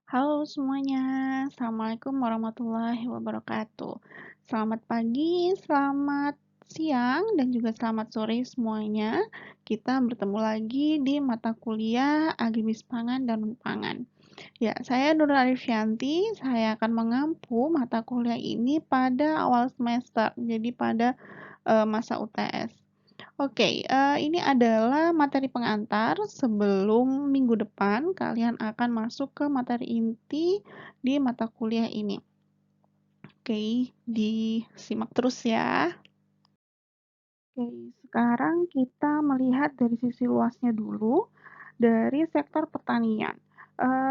Halo semuanya, Assalamualaikum warahmatullahi wabarakatuh. Selamat pagi, selamat siang, dan juga selamat sore semuanya. Kita bertemu lagi di mata kuliah Agribis Pangan dan Non-Pangan. Ya, saya Nurul Arifyanti, saya akan mengampu mata kuliah ini pada awal semester, jadi pada masa UTS. Oke, ini adalah materi pengantar sebelum minggu depan kalian akan masuk ke materi inti di mata kuliah ini. Oke, disimak terus ya. Oke, sekarang kita melihat dari sisi luasnya dulu, dari sektor pertanian.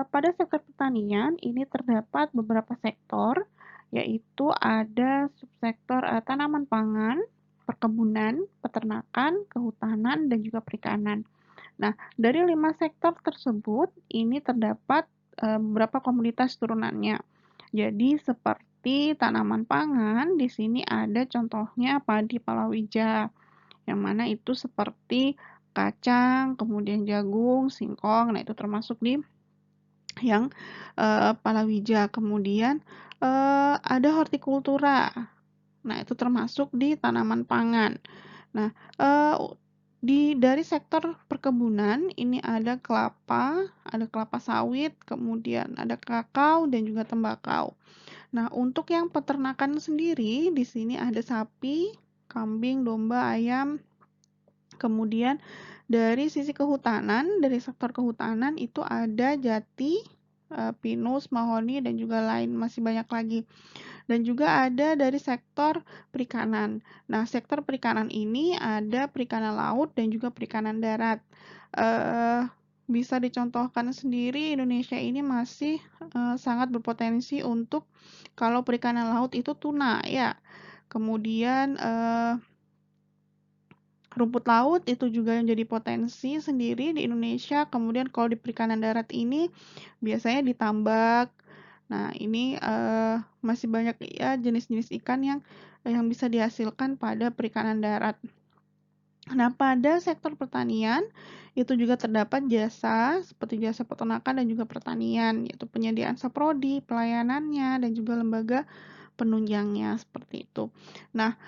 Pada sektor pertanian ini terdapat beberapa sektor, yaitu ada subsektor tanaman pangan, perkebunan, peternakan, kehutanan, dan juga perikanan. Nah, dari 5 sektor tersebut, ini terdapat beberapa komoditas turunannya. Jadi, seperti tanaman pangan, di sini ada contohnya padi palawija, yang mana itu seperti kacang, kemudian jagung, singkong, nah itu termasuk di yang palawija. Kemudian ada hortikultura, nah itu termasuk di tanaman pangan. Nah, dari sektor perkebunan ini ada kelapa sawit, kemudian ada kakao dan juga tembakau. Nah, untuk yang peternakan sendiri di sini ada sapi, kambing, domba, ayam. Kemudian dari sisi kehutanan, dari sektor kehutanan itu ada jati, pinus, mahoni dan juga lain masih banyak lagi. Dan juga ada dari sektor perikanan. Nah, sektor perikanan ini ada perikanan laut dan juga perikanan darat. Bisa dicontohkan sendiri Indonesia ini masih sangat berpotensi untuk kalau perikanan laut itu tuna ya. Kemudian rumput laut itu juga yang jadi potensi sendiri di Indonesia. Kemudian kalau di perikanan darat ini biasanya ditambak. Nah, ini masih banyak ya jenis-jenis ikan yang bisa dihasilkan pada perikanan darat. Nah, pada sektor pertanian itu juga terdapat jasa seperti jasa peternakan dan juga pertanian, yaitu penyediaan saprodi, pelayanannya, dan juga lembaga penunjangnya seperti itu. Nah,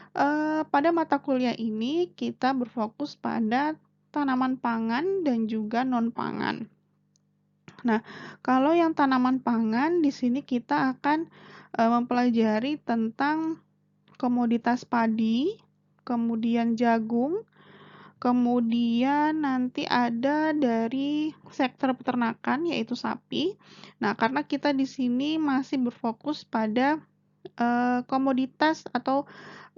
pada mata kuliah ini kita berfokus pada tanaman pangan dan juga non-pangan. Nah, kalau yang tanaman pangan di sini kita akan mempelajari tentang komoditas padi, kemudian jagung, kemudian nanti ada dari sektor peternakan yaitu sapi. Nah, karena kita di sini masih berfokus pada komoditas atau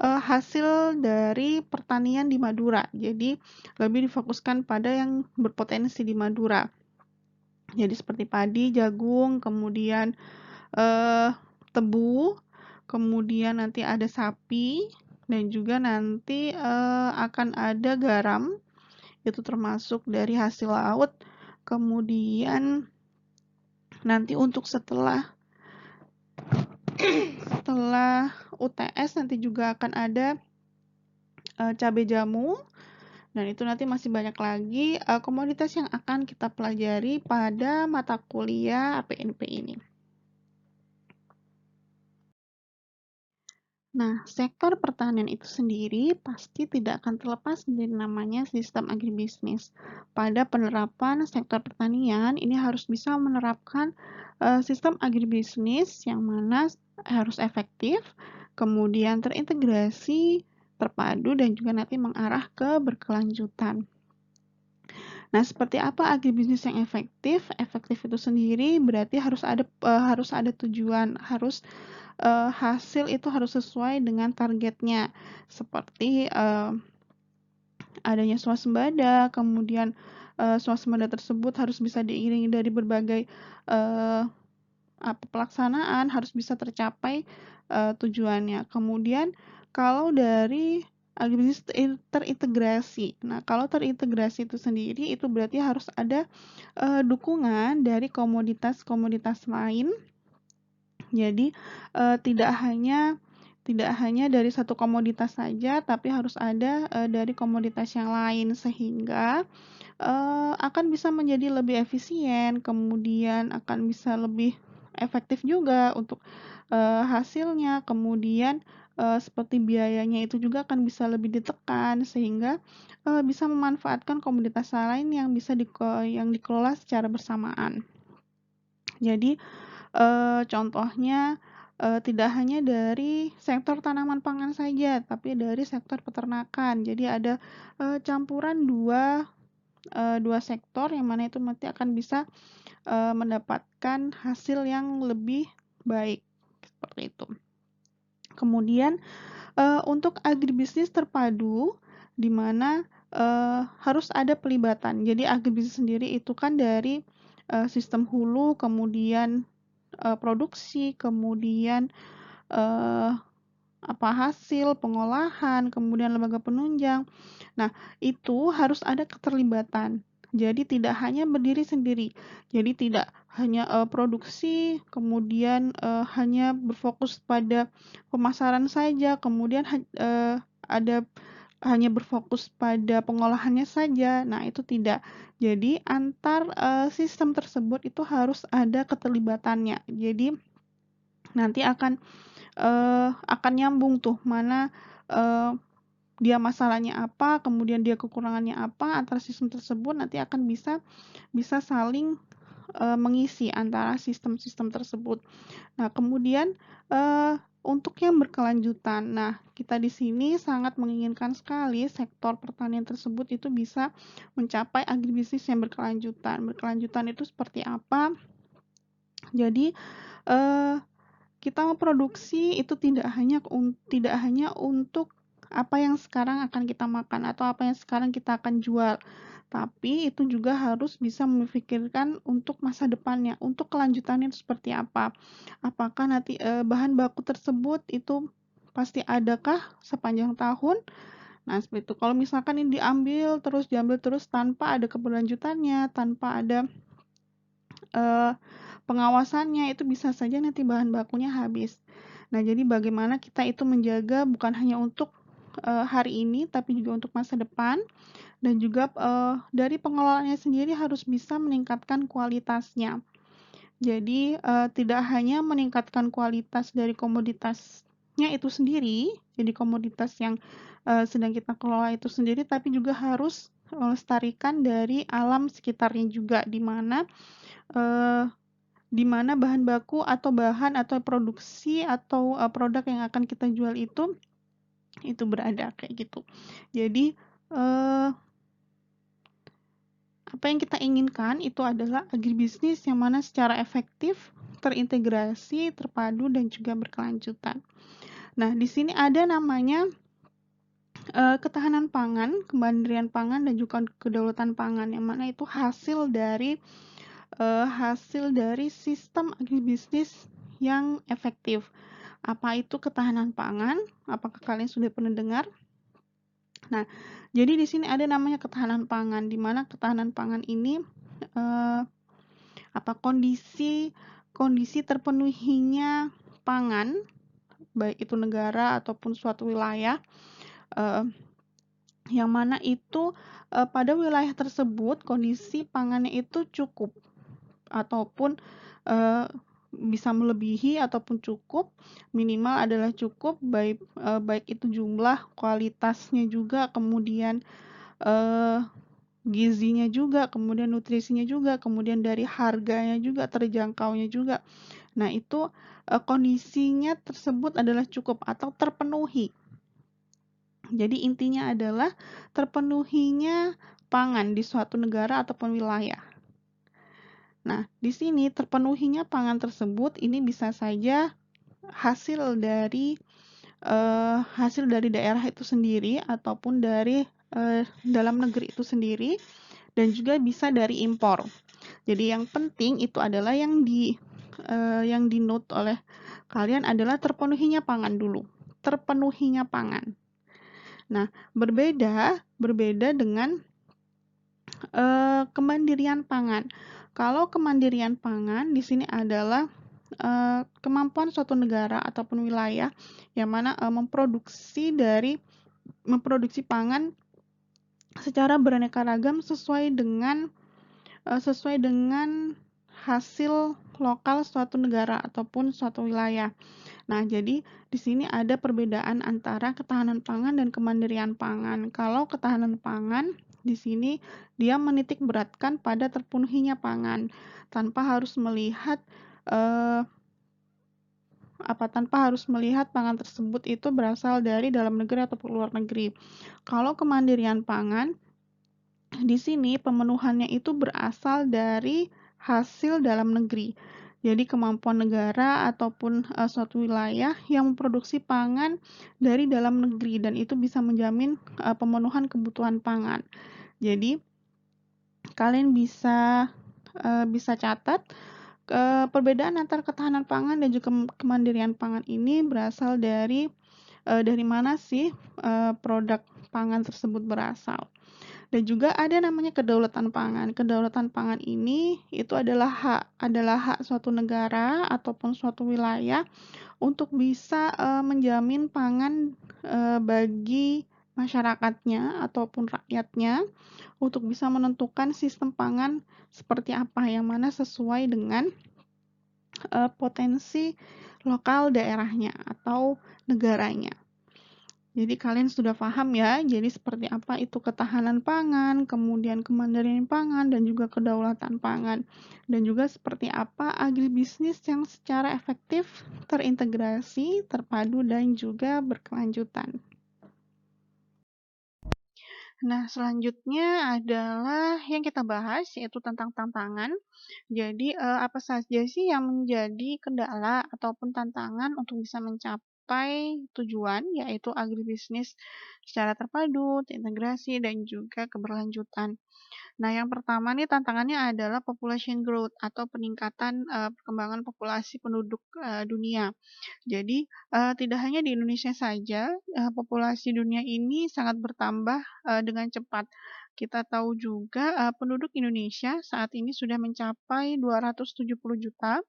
hasil dari pertanian di Madura. Jadi lebih difokuskan pada yang berpotensi di Madura. Jadi seperti padi, jagung, kemudian tebu, kemudian nanti ada sapi, dan juga nanti akan ada garam, itu termasuk dari hasil laut. Kemudian nanti untuk setelah UTS nanti juga akan ada cabai jamu, dan itu nanti masih banyak lagi komoditas yang akan kita pelajari pada mata kuliah APNP ini. Nah, sektor pertanian itu sendiri pasti tidak akan terlepas dari namanya sistem agribisnis. Pada penerapan sektor pertanian, ini harus bisa menerapkan sistem agribisnis yang mana harus efektif, kemudian terintegrasi, terpadu, dan juga nanti mengarah ke berkelanjutan. Nah, seperti apa agribisnis yang efektif? Efektif itu sendiri berarti harus ada tujuan, harus hasil itu harus sesuai dengan targetnya. Seperti adanya swasembada, kemudian swasembada tersebut harus bisa diiringi dari berbagai pelaksanaan, harus bisa tercapai tujuannya. Kemudian kalau dari agribisnis terintegrasi. Nah, kalau terintegrasi itu sendiri itu berarti harus ada dukungan dari komoditas-komoditas lain. Jadi tidak hanya dari satu komoditas saja, tapi harus ada dari komoditas yang lain sehingga akan bisa menjadi lebih efisien, kemudian akan bisa lebih efektif juga untuk, hasilnya, kemudian, seperti biayanya itu juga akan bisa lebih ditekan sehingga, bisa memanfaatkan komoditas lain yang bisa yang dikelola secara bersamaan. Jadi, contohnya, tidak hanya dari sektor tanaman pangan saja, tapi dari sektor peternakan. Jadi ada, campuran dua sektor yang mana itu nanti akan bisa, mendapatkan hasil yang lebih baik, seperti itu. Kemudian, untuk agribisnis terpadu, di mana, harus ada pelibatan. Jadi agribisnis sendiri itu kan dari, sistem hulu, kemudian, produksi, kemudian, eee, hasil pengolahan, kemudian lembaga penunjang. Nah, itu harus ada keterlibatan. Jadi tidak hanya berdiri sendiri. Jadi tidak hanya, produksi, kemudian, hanya berfokus pada pemasaran saja, kemudian ada hanya berfokus pada pengolahannya saja. Nah, itu tidak. Jadi antar, sistem tersebut itu harus ada keterlibatannya. Jadi nanti akan nyambung tuh mana, eee dia masalahnya apa, kemudian dia kekurangannya apa, antara sistem tersebut nanti akan bisa bisa saling, mengisi antara sistem-sistem tersebut. Nah, kemudian, untuk yang berkelanjutan. Nah, kita di sini sangat menginginkan sekali sektor pertanian tersebut itu bisa mencapai agribisnis yang berkelanjutan. Berkelanjutan itu seperti apa? Jadi, eee kita memproduksi itu tidak hanya untuk apa yang sekarang akan kita makan atau apa yang sekarang kita akan jual, tapi itu juga harus bisa memikirkan untuk masa depannya, untuk kelanjutannya itu seperti apa. Apakah nanti, bahan baku tersebut itu pasti adakah sepanjang tahun? Nah, seperti itu. Kalau misalkan ini diambil terus tanpa ada keberlanjutannya, tanpa ada, eee pengawasannya itu bisa saja nanti bahan bakunya habis. Nah, jadi bagaimana kita itu menjaga bukan hanya untuk, hari ini, tapi juga untuk masa depan dan juga, dari pengelolaannya sendiri harus bisa meningkatkan kualitasnya. Jadi, tidak hanya meningkatkan kualitas dari komoditasnya itu sendiri, jadi komoditas yang, sedang kita kelola itu sendiri, tapi juga harus melestarikan dari alam sekitarnya juga, eee di mana bahan baku atau bahan atau produksi atau, produk yang akan kita jual itu berada, kayak gitu. Jadi, eee, apa yang kita inginkan itu adalah agribisnis yang mana secara efektif, terintegrasi, terpadu, dan juga berkelanjutan. Nah, di sini ada namanya, ketahanan pangan, kemandirian pangan, dan juga kedaulatan pangan, yang mana itu hasil dari sistem agribisnis yang efektif. Apa itu ketahanan pangan? Apakah kalian sudah pernah dengar? Nah, jadi di sini ada namanya ketahanan pangan, di mana ketahanan pangan ini, eee, kondisi terpenuhinya pangan, baik itu negara ataupun suatu wilayah, eee, yang mana itu, pada wilayah tersebut kondisi pangannya itu cukup ataupun, eee, bisa melebihi ataupun cukup, minimal adalah cukup baik itu jumlah, kualitasnya juga, kemudian, eee, gizinya juga, kemudian nutrisinya juga, kemudian dari harganya juga, terjangkaunya juga. Nah, itu, kondisinya tersebut adalah cukup atau terpenuhi. Jadi intinya adalah terpenuhinya pangan di suatu negara ataupun wilayah. Nah, di sini terpenuhinya pangan tersebut ini bisa saja hasil dari daerah itu sendiri ataupun dari, dalam negeri itu sendiri dan juga bisa dari impor. Jadi yang penting itu adalah yang di-note oleh kalian adalah terpenuhinya pangan dulu, terpenuhinya pangan. Nah, berbeda dengan, kemandirian pangan. Kalau kemandirian pangan di sini adalah, kemampuan suatu negara ataupun wilayah yang mana, memproduksi pangan secara beraneka ragam sesuai dengan hasil lokal suatu negara ataupun suatu wilayah. Nah, jadi di sini ada perbedaan antara ketahanan pangan dan kemandirian pangan. Kalau ketahanan pangan di sini dia menitik beratkan pada terpenuhinya pangan tanpa harus melihat eh, tanpa harus melihat pangan tersebut itu berasal dari dalam negeri ataupun luar negeri. Kalau kemandirian pangan di sini pemenuhannya itu berasal dari hasil dalam negeri. Jadi kemampuan negara ataupun suatu wilayah yang memproduksi pangan dari dalam negeri dan itu bisa menjamin pemenuhan kebutuhan pangan. Jadi kalian bisa catat perbedaan antara ketahanan pangan dan juga kemandirian pangan ini berasal dari mana sih produk pangan tersebut berasal. Dan juga ada namanya kedaulatan pangan. Kedaulatan pangan ini itu adalah hak suatu negara ataupun suatu wilayah untuk bisa menjamin pangan bagi masyarakatnya ataupun rakyatnya untuk bisa menentukan sistem pangan seperti apa yang mana sesuai dengan potensi lokal daerahnya atau negaranya. Jadi kalian sudah paham ya, jadi seperti apa itu ketahanan pangan, kemudian kemandirian pangan, dan juga kedaulatan pangan. Dan juga seperti apa agribisnis yang secara efektif, terintegrasi, terpadu, dan juga berkelanjutan. Nah, selanjutnya adalah yang kita bahas, yaitu tentang tantangan. Jadi, apa saja sih yang menjadi kendala ataupun tantangan untuk bisa mencapai tujuan, yaitu agribisnis secara terpadu, terintegrasi, dan juga keberlanjutan. Nah, yang pertama nih tantangannya adalah population growth atau peningkatan perkembangan populasi penduduk dunia. Jadi, tidak hanya di Indonesia saja, populasi dunia ini sangat bertambah dengan cepat. Kita tahu juga penduduk Indonesia saat ini sudah mencapai 270 juta.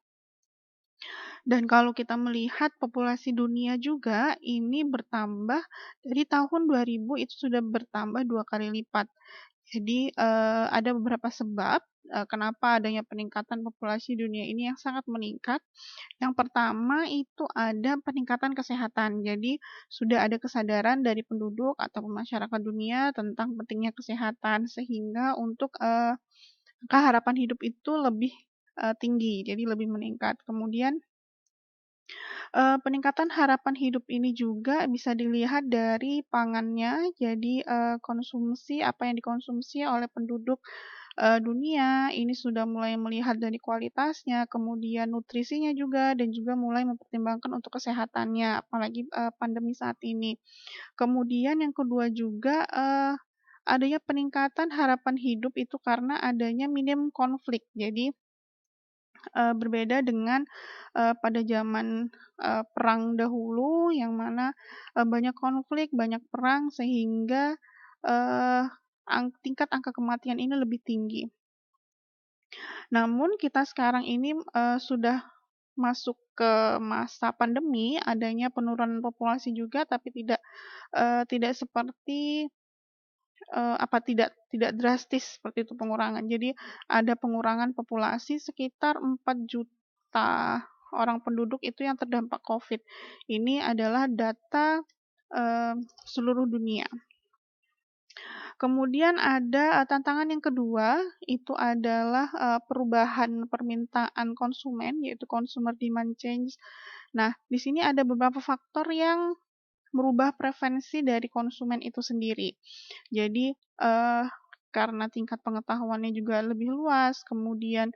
Dan kalau kita melihat populasi dunia juga ini bertambah dari tahun 2000 itu sudah bertambah 2 kali lipat. Jadi, ada beberapa sebab kenapa adanya peningkatan populasi dunia ini yang sangat meningkat. Yang pertama itu ada peningkatan kesehatan. Jadi, sudah ada kesadaran dari penduduk atau masyarakat dunia tentang pentingnya kesehatan sehingga untuk angka harapan hidup itu lebih tinggi, jadi lebih meningkat. Kemudian peningkatan harapan hidup ini juga bisa dilihat dari pangannya, jadi konsumsi apa yang dikonsumsi oleh penduduk dunia ini sudah mulai melihat dari kualitasnya, kemudian nutrisinya juga, dan juga mulai mempertimbangkan untuk kesehatannya, apalagi pandemi saat ini. Kemudian yang kedua juga adanya peningkatan harapan hidup itu karena adanya minim konflik. Jadi berbeda dengan pada zaman perang dahulu yang mana banyak konflik, banyak perang sehingga eee, tingkat angka kematian ini lebih tinggi. Namun kita sekarang ini sudah masuk ke masa pandemi, adanya penurunan populasi juga tapi tidak seperti tidak drastis seperti itu pengurangan. Jadi ada pengurangan populasi sekitar 4 juta orang penduduk itu yang terdampak Covid. Ini adalah data seluruh dunia. Kemudian ada tantangan yang kedua, itu adalah perubahan permintaan konsumen, yaitu consumer demand change. Nah, di sini ada beberapa faktor yang merubah preferensi dari konsumen itu sendiri. Jadi, karena tingkat pengetahuannya juga lebih luas, kemudian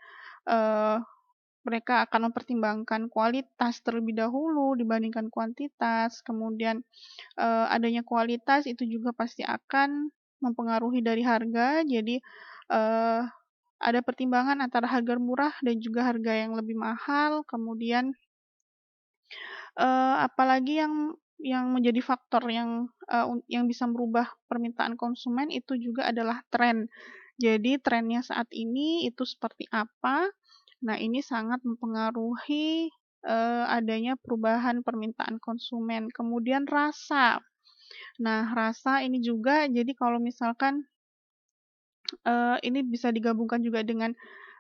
mereka akan mempertimbangkan kualitas terlebih dahulu dibandingkan kuantitas, kemudian adanya kualitas itu juga pasti akan mempengaruhi dari harga. Jadi, ada pertimbangan antara harga murah dan juga harga yang lebih mahal. Kemudian, apalagi yang menjadi faktor yang bisa merubah permintaan konsumen itu juga adalah tren. Jadi trennya saat ini itu seperti apa, nah ini sangat mempengaruhi, adanya perubahan permintaan konsumen. Kemudian rasa. Nah, rasa ini juga jadi kalau misalkan Ini bisa digabungkan juga dengan,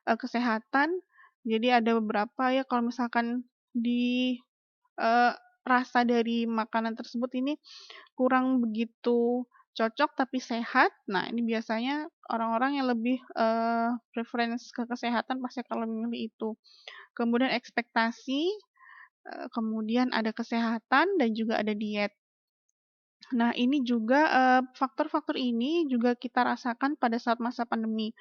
kesehatan. Jadi ada beberapa ya kalau misalkan di, eee, rasa dari makanan tersebut ini kurang begitu cocok tapi sehat, nah ini biasanya orang-orang yang lebih, preference ke kesehatan pasti akan lebih memilih itu. Kemudian ekspektasi, kemudian ada kesehatan dan juga ada diet. Nah, ini juga, faktor-faktor ini juga kita rasakan pada saat masa pandemi.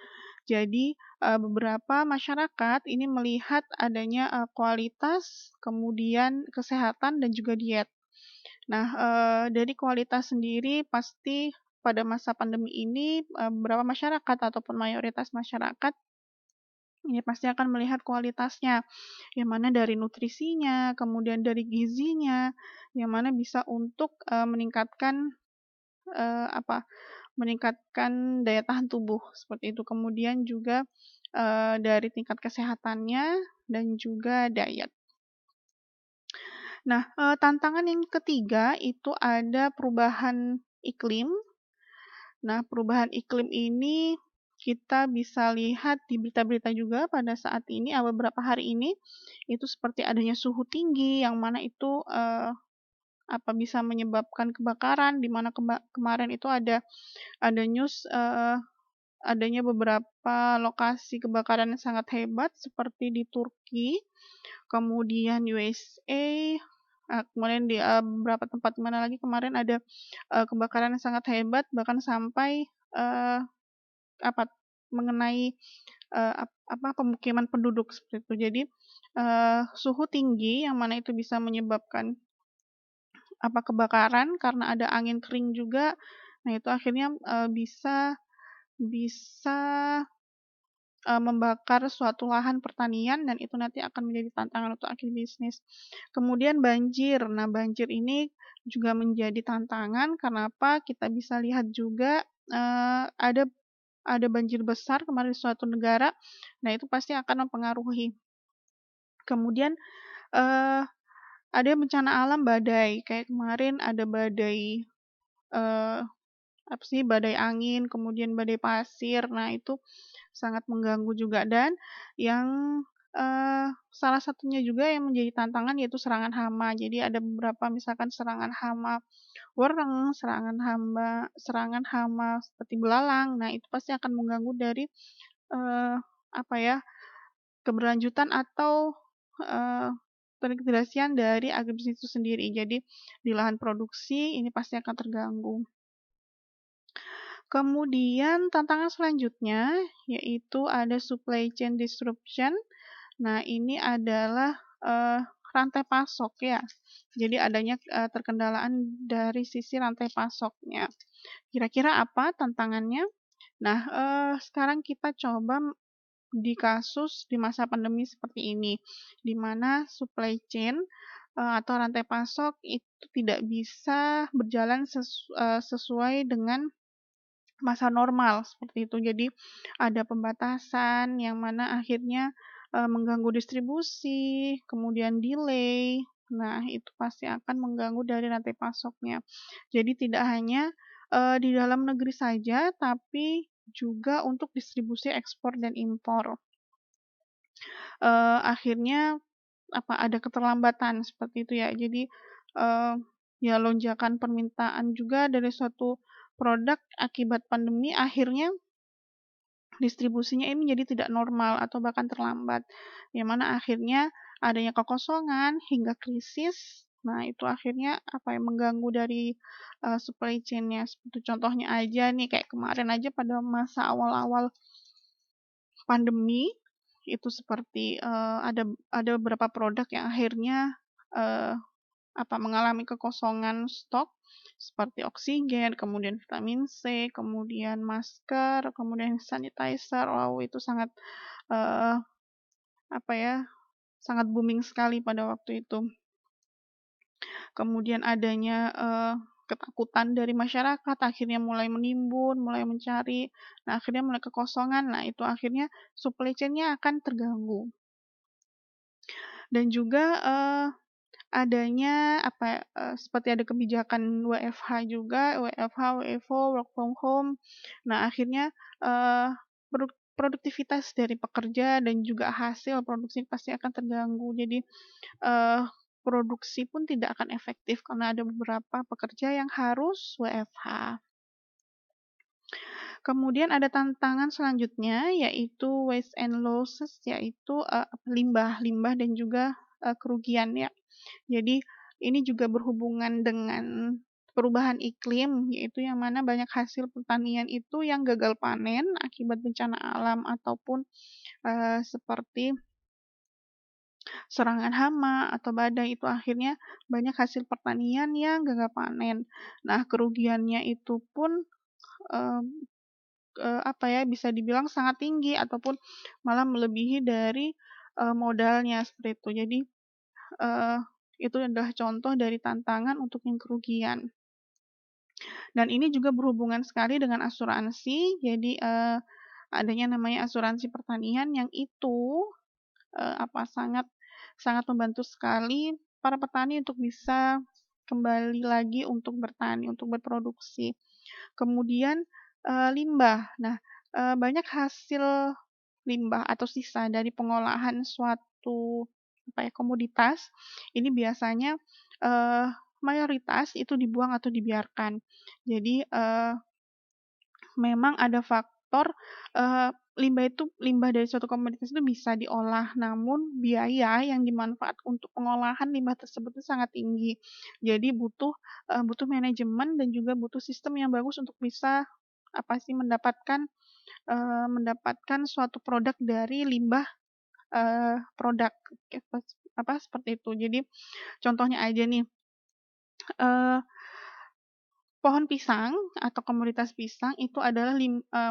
Jadi, beberapa masyarakat ini melihat adanya, kualitas, kemudian kesehatan dan juga diet. Nah, dari kualitas sendiri pasti pada masa pandemi ini, beberapa masyarakat ataupun mayoritas masyarakat ini pasti akan melihat kualitasnya, yang mana dari nutrisinya, kemudian dari gizinya, yang mana bisa untuk, meningkatkan, apa, meningkatkan daya tahan tubuh, seperti itu. Kemudian juga, dari tingkat kesehatannya dan juga diet. Nah, tantangan yang ketiga itu ada perubahan iklim. Nah, perubahan iklim ini kita bisa lihat di berita-berita juga pada saat ini, beberapa hari ini, itu seperti adanya suhu tinggi yang mana itu, bisa menyebabkan kebakaran, di mana kemarin itu ada news, adanya beberapa lokasi kebakaran yang sangat hebat seperti di Turki, kemudian USA, kemudian di, beberapa tempat mana lagi kemarin ada, kebakaran yang sangat hebat bahkan sampai, eee, apa, mengenai, pemukiman penduduk seperti itu. Jadi, suhu tinggi yang mana itu bisa menyebabkan, kebakaran karena ada angin kering juga. Nah, itu akhirnya, bisa bisa membakar suatu lahan pertanian dan itu nanti akan menjadi tantangan untuk agribisnis. Kemudian banjir. Nah, banjir ini juga menjadi tantangan, kenapa? Kita bisa lihat juga, ada banjir besar kemarin di suatu negara, nah itu pasti akan mempengaruhi. Kemudian, eee, ada bencana alam badai, kayak kemarin ada badai, eee, badai angin, kemudian badai pasir. Nah, itu sangat mengganggu juga dan yang, salah satunya juga yang menjadi tantangan yaitu serangan hama. Jadi ada beberapa misalkan serangan hama wereng, serangan hama seperti belalang. Nah, itu pasti akan mengganggu dari, eee, apa ya, keberlanjutan atau, eee, terintegrasian dari agribisnis itu sendiri. Jadi di lahan produksi ini pasti akan terganggu. Kemudian tantangan selanjutnya yaitu ada supply chain disruption. Nah, ini adalah, rantai pasok ya. Jadi adanya, terkendalaan dari sisi rantai pasoknya. Kira-kira apa tantangannya? Nah, sekarang kita coba di kasus di masa pandemi seperti ini, di mana supply chain, atau rantai pasok itu tidak bisa berjalan sesuai dengan masa normal, seperti itu. Jadi ada pembatasan yang mana akhirnya, mengganggu distribusi, kemudian delay. Nah, itu pasti akan mengganggu dari rantai pasoknya. Jadi tidak hanya, di dalam negeri saja, tapi juga untuk distribusi ekspor dan impor. Akhirnya ada keterlambatan seperti itu ya. Jadi, ya lonjakan permintaan juga dari suatu produk akibat pandemi akhirnya distribusinya ini menjadi tidak normal atau bahkan terlambat, yang mana akhirnya adanya kekosongan hingga krisis. Nah, itu akhirnya mengganggu dari, supply chain-nya. Seperti contohnya aja nih, kayak kemarin aja pada masa awal-awal pandemi, itu seperti, ada beberapa produk yang akhirnya, eee, mengalami kekosongan stok, seperti oksigen, kemudian vitamin C, kemudian masker, kemudian sanitizer. Wow, itu sangat, eee, apa ya, sangat booming sekali pada waktu itu. Kemudian adanya, ketakutan dari masyarakat, akhirnya mulai menimbun, mulai mencari, nah akhirnya mulai kekosongan, nah itu akhirnya supply chain-nya akan terganggu. Dan juga, adanya seperti ada kebijakan WFH juga, WFH, WFO, work from home. Nah, akhirnya, eee, produktivitas dari pekerja dan juga hasil produksi pasti akan terganggu. Jadi, eee, produksi pun tidak akan efektif karena ada beberapa pekerja yang harus WFH. Kemudian ada tantangan selanjutnya yaitu waste and losses, yaitu, limbah dan juga, kerugian ya. Jadi ini juga berhubungan dengan perubahan iklim, yaitu yang mana banyak hasil pertanian itu yang gagal panen akibat bencana alam ataupun, seperti serangan hama atau badai, itu akhirnya banyak hasil pertanian yang gagal panen. Nah, kerugiannya itu pun, eee bisa dibilang sangat tinggi ataupun malah melebihi dari, modalnya, seperti itu. Jadi, eee, itu adalah contoh dari tantangan untuk yang kerugian. Dan ini juga berhubungan sekali dengan asuransi, jadi, adanya namanya asuransi pertanian yang itu, sangat sangat membantu sekali para petani untuk bisa kembali lagi untuk bertani, untuk berproduksi. Kemudian, limbah. Nah, banyak hasil limbah atau sisa dari pengolahan suatu, komoditas, ini biasanya, eee, mayoritas itu dibuang atau dibiarkan. Jadi, memang ada faktor, limbah dari suatu komoditas itu bisa diolah, namun biaya yang dimanfaat untuk pengolahan limbah tersebut itu sangat tinggi. Jadi butuh manajemen dan juga butuh sistem yang bagus untuk bisa, mendapatkan suatu produk dari limbah, produk, seperti itu. Jadi contohnya aja nih, eee pohon pisang atau komoditas pisang itu adalah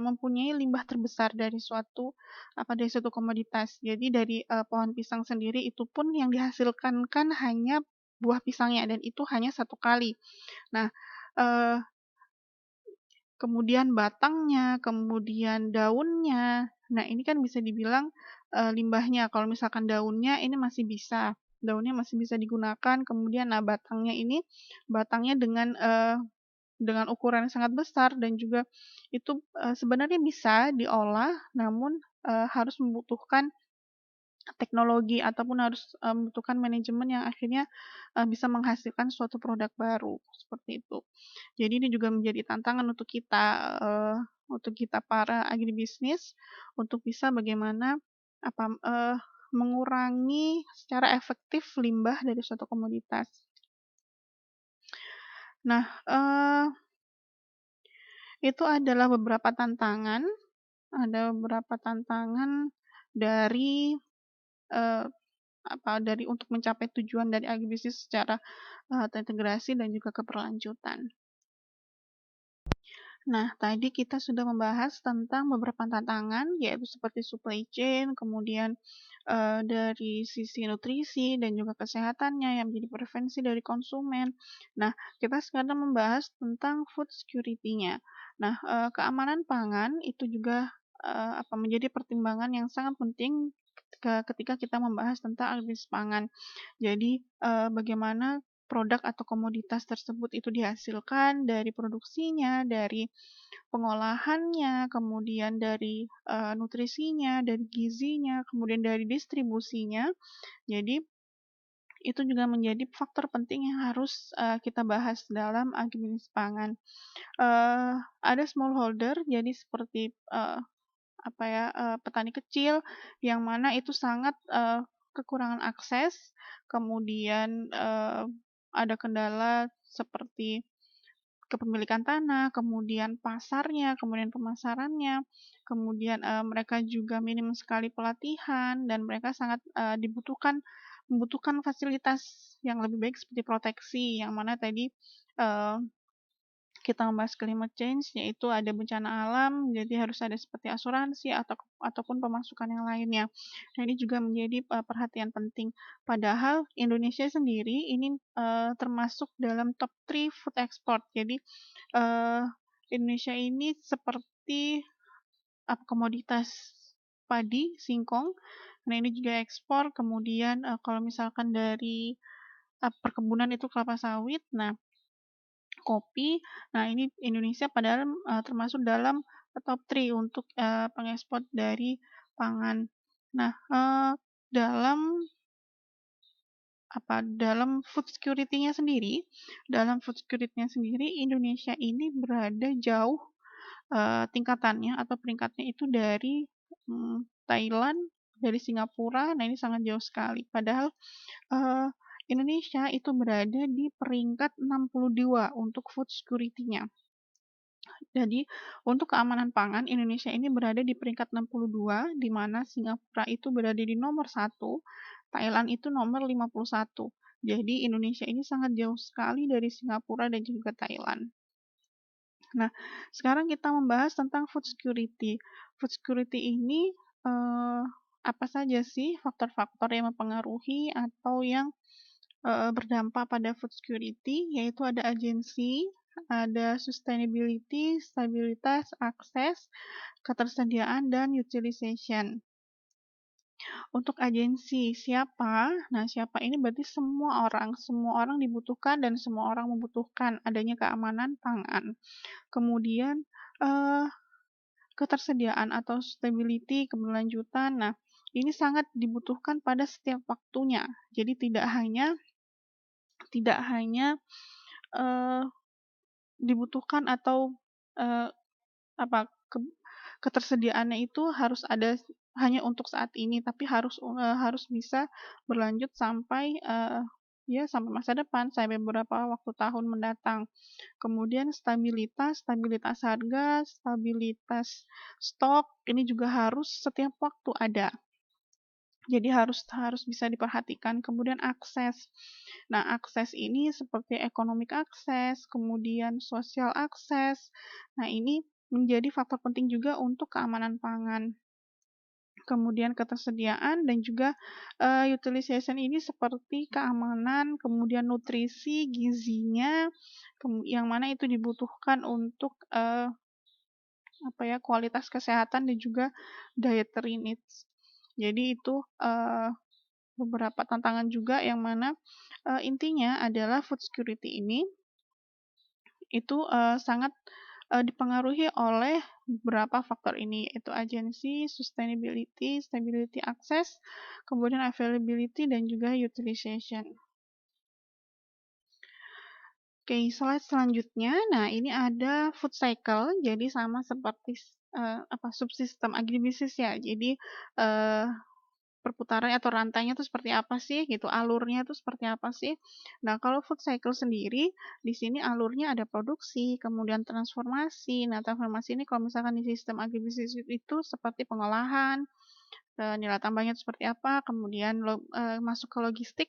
mempunyai limbah terbesar dari suatu komoditas. Jadi dari, pohon pisang sendiri itu pun yang dihasilkan kan hanya buah pisangnya dan itu hanya satu kali. Nah, eee, kemudian batangnya, kemudian daunnya. Nah, ini kan bisa dibilang, limbahnya. Kalau misalkan daunnya masih bisa digunakan, kemudian batangnya dengan ukuran yang sangat besar dan juga itu, sebenarnya bisa diolah, namun, harus membutuhkan teknologi ataupun harus, membutuhkan manajemen yang akhirnya, bisa menghasilkan suatu produk baru, seperti itu. Jadi ini juga menjadi tantangan untuk kita para agribisnis, untuk bisa bagaimana, apa, eee, mengurangi secara efektif limbah dari suatu komoditas. Nah, itu adalah beberapa tantangan dari, eee, dari untuk mencapai tujuan dari agribisnis secara, terintegrasi dan juga keberlanjutan. Nah, tadi kita sudah membahas tentang beberapa tantangan, yaitu seperti supply chain, kemudian, dari sisi nutrisi dan juga kesehatannya yang menjadi preferensi dari konsumen. Nah, kita sekarang membahas tentang food security-nya. Nah, keamanan pangan itu juga, menjadi pertimbangan yang sangat penting ketika kita membahas tentang agribisnis pangan. Jadi, bagaimana produk atau komoditas tersebut itu dihasilkan dari produksinya, dari pengolahannya, kemudian dari, nutrisinya, dari gizinya, kemudian dari distribusinya. Jadi, itu juga menjadi faktor penting yang harus, kita bahas dalam agribisnis pangan. Ada smallholder, jadi seperti, petani kecil yang mana itu sangat, kekurangan akses, kemudian, ada kendala seperti kepemilikan tanah, kemudian pasarnya, kemudian pemasarannya, kemudian, mereka juga minim sekali pelatihan dan mereka sangat, membutuhkan fasilitas yang lebih baik seperti proteksi, yang mana tadi, eee, kita membahas climate change, yaitu ada bencana alam, jadi harus ada seperti asuransi ataupun pemasukan yang lainnya. Nah, ini juga menjadi, perhatian penting. Padahal Indonesia sendiri ini, termasuk dalam top 3 food export. Jadi, eee, Indonesia ini seperti, komoditas padi, singkong, nah ini juga ekspor, kemudian, kalau misalkan dari perkebunan itu kelapa sawit. Nah, kopi, nah ini Indonesia padahal termasuk dalam top 3 untuk pengekspor dari pangan. Nah, dalam dalam food security-nya sendiri, Indonesia ini berada jauh tingkatannya atau peringkatnya itu dari Thailand, dari Singapura. Nah, ini sangat jauh sekali. Padahal Indonesia itu berada di peringkat 62 untuk food security-nya. Jadi, untuk keamanan pangan, Indonesia ini berada di peringkat 62, di mana Singapura itu berada di nomor 1, Thailand itu nomor 51. Jadi, Indonesia ini sangat jauh sekali dari Singapura dan juga Thailand. Nah, sekarang kita membahas tentang food security. Food security ini apa saja sih faktor-faktor yang mempengaruhi atau yang berdampak pada food security, yaitu ada agensi, ada sustainability, stabilitas, akses, ketersediaan, dan utilization. Untuk agensi, siapa? Nah, siapa ini berarti semua orang dibutuhkan dan semua orang membutuhkan adanya keamanan pangan. Kemudian, ketersediaan atau stability, keberlanjutan. Nah, ini sangat dibutuhkan pada setiap waktunya. Jadi tidak hanya dibutuhkan atau apa ketersediaannya itu harus ada hanya untuk saat ini, tapi harus bisa berlanjut sampai sampai masa depan, sampai beberapa waktu tahun mendatang. Kemudian stabilitas harga, stabilitas stok ini juga harus setiap waktu ada. Jadi harus bisa diperhatikan. Kemudian akses. Nah, akses ini seperti economic akses, kemudian sosial akses. Nah, ini menjadi faktor penting juga untuk keamanan pangan. Kemudian ketersediaan dan juga utilization ini seperti keamanan, kemudian nutrisi, gizinya, yang mana itu dibutuhkan untuk kualitas kesehatan dan juga dietary needs. Jadi itu beberapa tantangan juga yang mana intinya adalah food security ini itu sangat dipengaruhi oleh beberapa faktor ini, yaitu agensi, sustainability, stability access, kemudian availability, dan juga utilization. Oke, slide selanjutnya. Nah, ini ada food cycle, jadi sama seperti subsistem agribisnis ya. Jadi perputaran atau rantainya itu seperti apa sih gitu, alurnya itu seperti apa sih. Nah, kalau food cycle sendiri, di sini alurnya ada produksi, kemudian transformasi. Nah, transformasi ini kalau misalkan di sistem agribisnis itu seperti pengolahan, nilai tambahnya itu seperti apa, kemudian masuk ke logistik,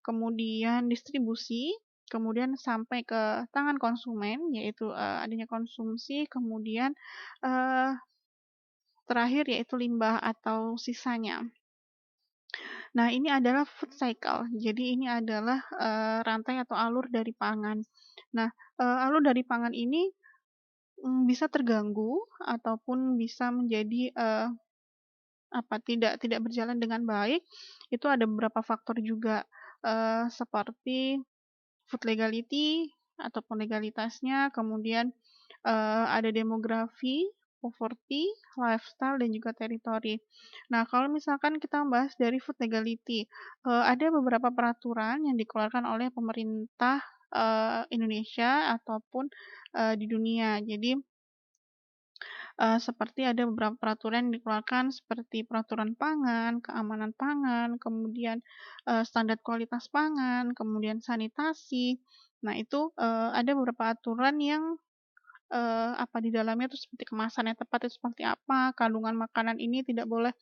kemudian distribusi, kemudian sampai ke tangan konsumen, yaitu adanya konsumsi, kemudian terakhir yaitu limbah atau sisanya. Nah, ini adalah food cycle. Jadi ini adalah rantai atau alur dari pangan. Nah, alur dari pangan ini bisa terganggu ataupun bisa menjadi tidak berjalan dengan baik. Itu ada beberapa faktor juga seperti food legality ataupun legalitasnya, kemudian ada demografi, poverty, lifestyle, dan juga teritori. Nah, kalau misalkan kita membahas dari food legality, ada beberapa peraturan yang dikeluarkan oleh pemerintah Indonesia ataupun di dunia. Jadi, seperti ada beberapa peraturan yang dikeluarkan seperti peraturan pangan, keamanan pangan, kemudian standar kualitas pangan, kemudian sanitasi. Nah, itu ada beberapa aturan yang di dalamnya itu seperti kemasan yang tepat itu seperti apa, kandungan makanan ini tidak boleh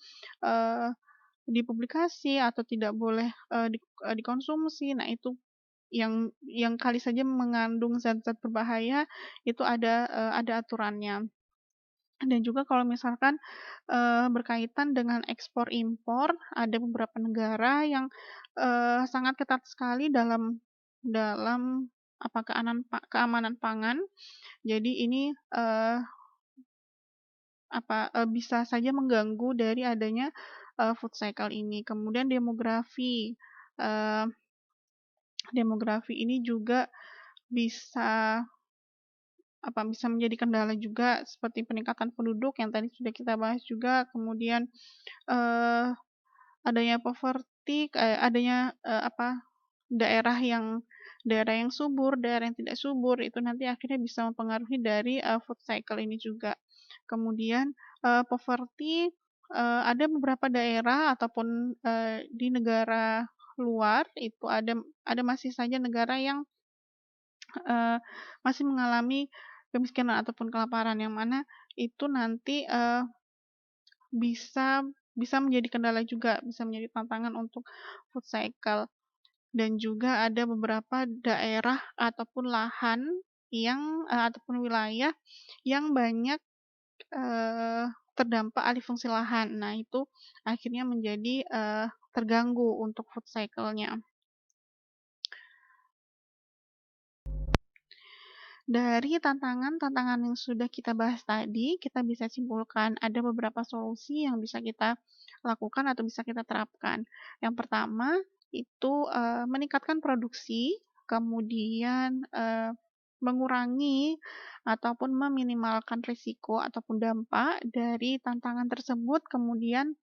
dipublikasi atau tidak boleh dikonsumsi. Nah, itu yang kali saja mengandung zat-zat berbahaya itu ada aturannya. Dan juga kalau misalkan berkaitan dengan ekspor impor, ada beberapa negara yang sangat ketat sekali dalam keamanan pangan. Jadi ini bisa saja mengganggu dari adanya food cycle ini. Kemudian demografi, demografi ini juga bisa bisa menjadi kendala juga seperti peningkatan penduduk yang tadi sudah kita bahas juga, kemudian, eee, adanya poverty, adanya, daerah yang subur, daerah yang tidak subur, itu nanti akhirnya bisa mempengaruhi dari, food cycle ini juga. Kemudian, poverty, ada beberapa daerah ataupun, di negara luar itu ada masih saja negara yang, eee, masih mengalami kemiskinan ataupun kelaparan, yang mana itu nanti, bisa bisa menjadi kendala juga, bisa menjadi tantangan untuk food cycle. Dan juga ada beberapa daerah ataupun lahan ataupun wilayah yang banyak, terdampak alih fungsi lahan. Nah, itu akhirnya menjadi, terganggu untuk food cycle-nya. Dari tantangan-tantangan yang sudah kita bahas tadi, kita bisa simpulkan ada beberapa solusi yang bisa kita lakukan atau bisa kita terapkan. Yang pertama itu, meningkatkan produksi, kemudian, mengurangi ataupun meminimalkan risiko ataupun dampak dari tantangan tersebut, kemudian,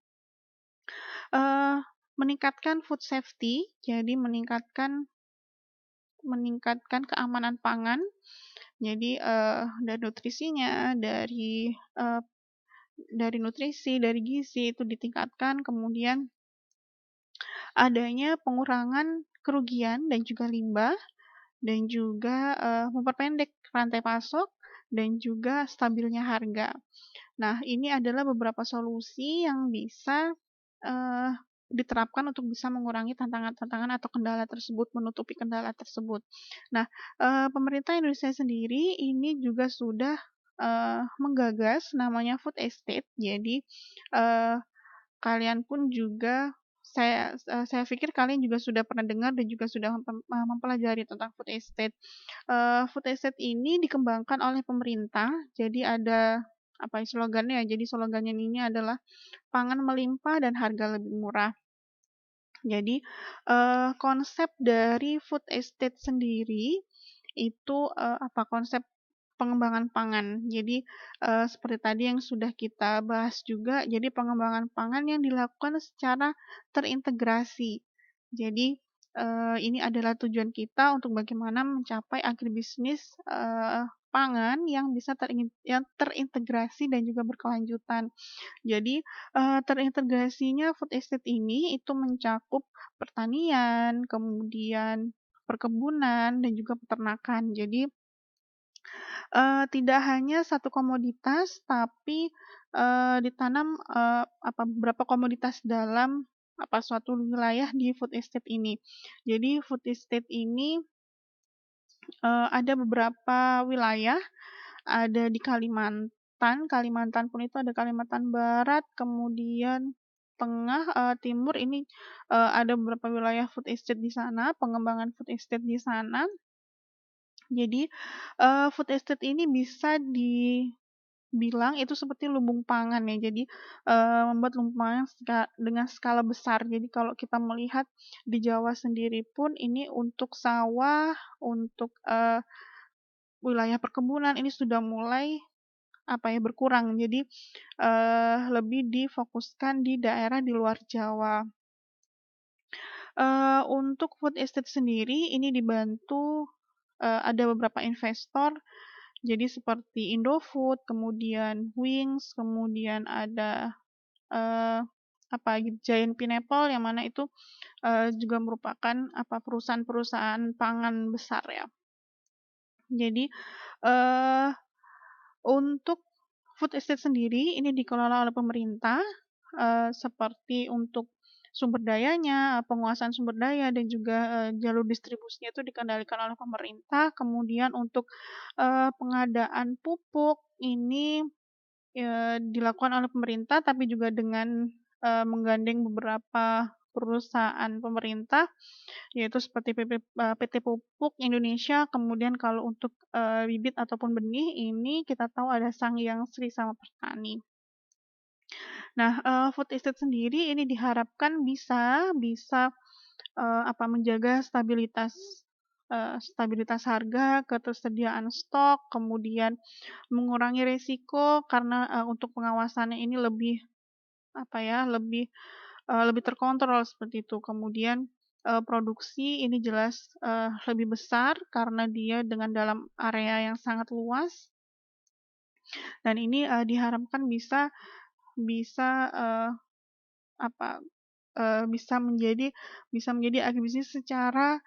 eee, meningkatkan food safety, jadi meningkatkan meningkatkan keamanan pangan. Jadi, dari nutrisinya, dari nutrisi, dari gizi itu ditingkatkan, kemudian adanya pengurangan kerugian dan juga limbah, dan juga, memperpendek rantai pasok dan juga stabilnya harga. Nah, ini adalah beberapa solusi yang bisa, eee, diterapkan untuk bisa mengurangi tantangan-tantangan atau kendala tersebut, menutupi kendala tersebut. Nah, pemerintah Indonesia sendiri ini juga sudah, menggagas namanya food estate. Jadi, eee, kalian pun juga saya pikir kalian juga sudah pernah dengar dan juga sudah mempelajari tentang food estate. Food estate ini dikembangkan oleh pemerintah, jadi ada, slogannya, jadi slogannya ini adalah pangan melimpah dan harga lebih murah. Jadi, konsep dari food estate sendiri itu, konsep pengembangan pangan. Jadi, seperti tadi yang sudah kita bahas juga, jadi pengembangan pangan yang dilakukan secara terintegrasi. Jadi, ini adalah tujuan kita untuk bagaimana mencapai agribisnis, pangan yang bisa yang terintegrasi dan juga berkelanjutan. Jadi, terintegrasinya food estate ini itu mencakup pertanian, kemudian perkebunan, dan juga peternakan. Jadi, tidak hanya satu komoditas, tapi, ditanam, beberapa komoditas dalam, suatu wilayah di food estate ini. Jadi food estate ini, ada beberapa wilayah, ada di Kalimantan pun itu ada Kalimantan Barat, kemudian Tengah, Timur ini, ada beberapa wilayah food estate di sana, pengembangan food estate di sana. Jadi, food estate ini bisa dibilang itu seperti lumbung pangan ya. Jadi, membuat lumbung pangan dengan skala besar. Jadi kalau kita melihat di Jawa sendiri pun ini untuk sawah, untuk, wilayah perkebunan ini sudah mulai, berkurang. Jadi, lebih difokuskan di daerah di luar Jawa. Untuk food estate sendiri ini dibantu, ada beberapa investor, jadi seperti Indofood, kemudian Wings, kemudian ada, eee, Giant Pineapple yang mana itu, juga merupakan, perusahaan-perusahaan pangan besar ya. Jadi, eee, untuk food estate sendiri ini dikelola oleh pemerintah, seperti untuk sumber dayanya, penguasaan sumber daya dan juga, jalur distribusinya itu dikendalikan oleh pemerintah. Kemudian untuk, pengadaan pupuk ini, dilakukan oleh pemerintah tapi juga dengan, menggandeng beberapa perusahaan pemerintah, yaitu seperti PT Pupuk Indonesia, kemudian kalau untuk, bibit ataupun benih ini kita tahu ada Sangyang Sri Sama Pertani. Nah, food estate sendiri ini diharapkan bisa bisa, menjaga stabilitas stabilitas harga, ketersediaan stok, kemudian mengurangi resiko karena, untuk pengawasannya ini lebih, apa ya, lebih terkontrol seperti itu. Kemudian, produksi ini jelas, lebih besar karena dia dengan dalam area yang sangat luas dan ini, diharapkan bisa bisa, apa, bisa menjadi agribisnis secara,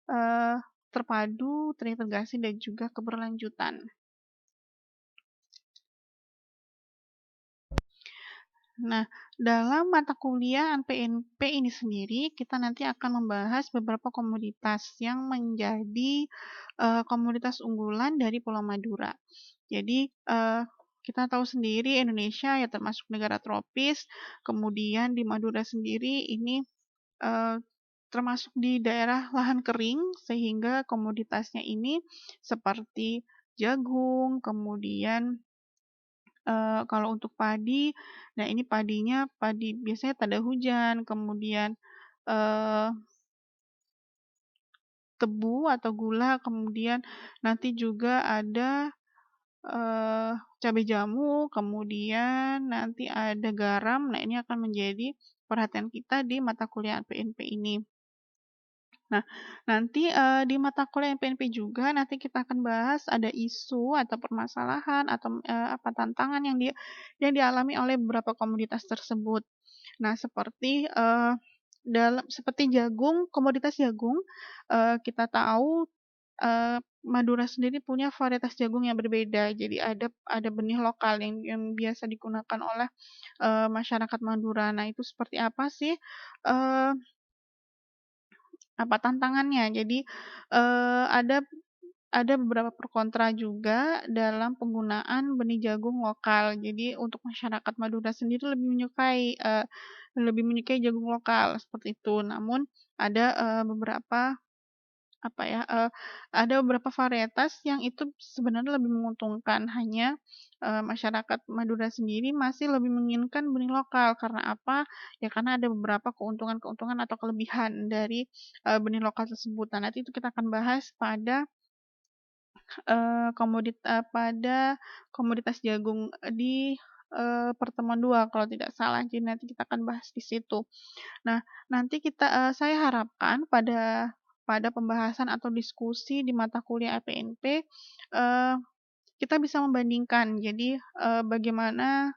eee, terpadu, terintegrasi, dan juga keberlanjutan. Nah, dalam mata kuliah NPNP ini sendiri, kita nanti akan membahas beberapa komoditas yang menjadi, komoditas unggulan dari Pulau Madura. Jadi, kita tahu sendiri Indonesia ya termasuk negara tropis, kemudian di Madura sendiri ini, eee, termasuk di daerah lahan kering, sehingga komoditasnya ini seperti jagung, kemudian kalau untuk padi, nah ini padi biasanya tada hujan, kemudian, eee, tebu atau gula, kemudian nanti juga ada, eee, cabai jamu, kemudian nanti ada garam. Nah, ini akan menjadi perhatian kita di mata kuliah NPNP ini. Nah, nanti, di mata kuliah NPNP juga nanti kita akan bahas ada isu atau permasalahan atau, tantangan yang dialami oleh beberapa komoditas tersebut. Nah, seperti jagung, komoditas jagung, kita tahu, Madura sendiri punya varietas jagung yang berbeda. Jadi ada benih lokal yang biasa digunakan oleh, masyarakat Madura. Nah, itu seperti apa sih, eee tantangannya? Jadi, ada beberapa pro kontra juga dalam penggunaan benih jagung lokal. Jadi untuk masyarakat Madura sendiri lebih menyukai jagung lokal, seperti itu. Namun ada, apa ya, ada beberapa varietas yang itu sebenarnya lebih menguntungkan, hanya, masyarakat Madura sendiri masih lebih menginginkan benih lokal. Karena apa? Ya karena ada beberapa keuntungan-keuntungan atau kelebihan dari, benih lokal tersebut. Nah, nanti itu kita akan bahas pada komoditas jagung di, pertemuan 2 kalau tidak salah. Jadi nanti kita akan bahas di situ. Nah, nanti saya harapkan pada pembahasan atau diskusi di mata kuliah LPNP, eee, kita bisa membandingkan. Jadi, bagaimana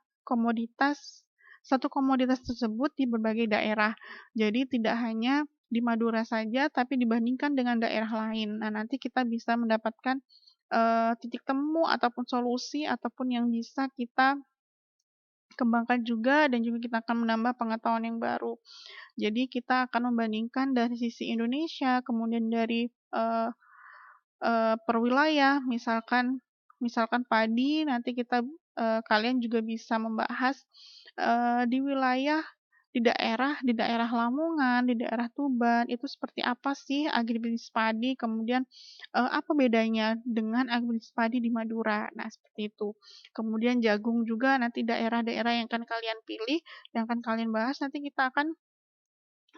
satu komoditas tersebut di berbagai daerah. Jadi tidak hanya di Madura saja, tapi dibandingkan dengan daerah lain. Nah, nanti kita bisa mendapatkan, titik temu ataupun solusi ataupun yang bisa kita kembangkan juga dan juga kita akan menambah pengetahuan yang baru. Jadi kita akan membandingkan dari sisi Indonesia, kemudian dari, eee per wilayah, misalkan misalkan padi, nanti kalian juga bisa membahas, di daerah Lamongan, di daerah Tuban, itu seperti apa sih agribisnis padi, kemudian, apa bedanya dengan agribisnis padi di Madura. Nah, seperti itu. Kemudian jagung juga nanti daerah-daerah yang akan kalian pilih, yang akan kalian bahas, nanti kita akan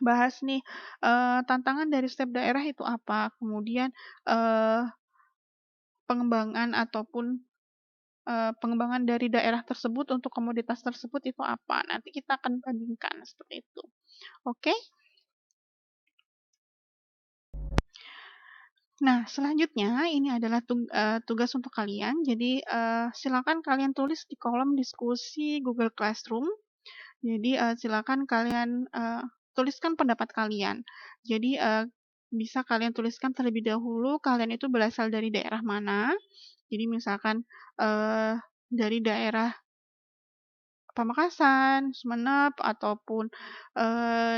bahas nih, tantangan dari setiap daerah itu apa, kemudian, eee, pengembangan dari daerah tersebut untuk komoditas tersebut itu apa, nanti kita akan bandingkan seperti itu. Oke? Nah, selanjutnya ini adalah tugas untuk kalian. Jadi, silakan kalian tulis di kolom diskusi Google Classroom. Jadi, silakan kalian, tuliskan pendapat kalian. Jadi, bisa kalian tuliskan terlebih dahulu kalian itu berasal dari daerah mana. Jadi misalkan, dari daerah Pamekasan, Sumenep, ataupun,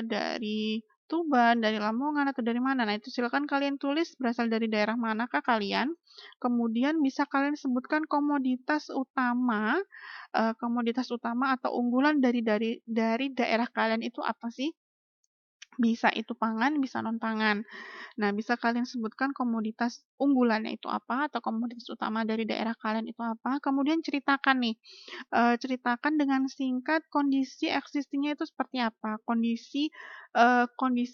dari Tuban, dari Lamongan, atau dari mana. Nah, itu silakan kalian tulis berasal dari daerah manakah kalian. Kemudian bisa kalian sebutkan komoditas utama atau unggulan dari daerah kalian itu apa sih? Bisa itu pangan, bisa non-pangan. Nah, bisa kalian sebutkan komoditas unggulannya itu apa, atau komoditas utama dari daerah kalian itu apa, kemudian ceritakan nih, ceritakan dengan singkat kondisi existing-nya itu seperti apa, kondisi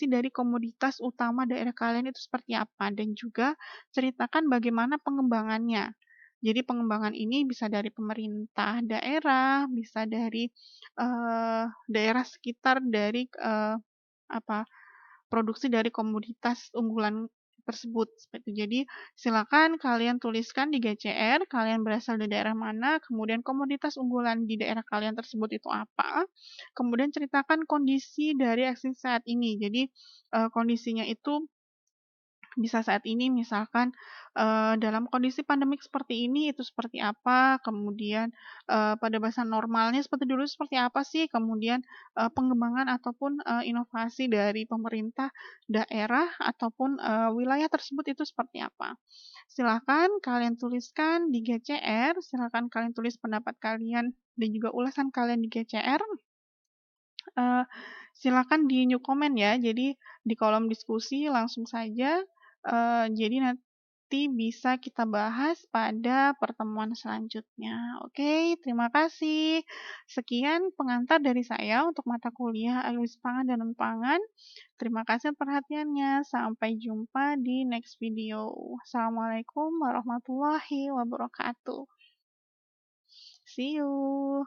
dari komoditas utama daerah kalian itu seperti apa, dan juga ceritakan bagaimana pengembangannya. Jadi pengembangan ini bisa dari pemerintah daerah, bisa dari, daerah sekitar dari, apa, produksi dari komoditas unggulan tersebut, seperti itu. Jadi, silakan kalian tuliskan di GCR, kalian berasal dari daerah mana, kemudian komoditas unggulan di daerah kalian tersebut itu apa, kemudian ceritakan kondisi dari eksis saat ini. Jadi, kondisinya itu bisa saat ini misalkan, dalam kondisi pandemik seperti ini itu seperti apa, kemudian, pada masa normalnya seperti dulu seperti apa sih, kemudian, pengembangan ataupun, inovasi dari pemerintah daerah ataupun, wilayah tersebut itu seperti apa. Silahkan kalian tuliskan di GCR, silahkan kalian tulis pendapat kalian dan juga ulasan kalian di GCR. Silakan di new comment ya, jadi di kolom diskusi langsung saja, jadi nanti bisa kita bahas pada pertemuan selanjutnya. Oke, terima kasih. Sekian pengantar dari saya untuk mata kuliah Agribis Pangan dan Non-Pangan. Terima kasih perhatiannya, sampai jumpa di next video. Assalamualaikum warahmatullahi wabarakatuh. See you.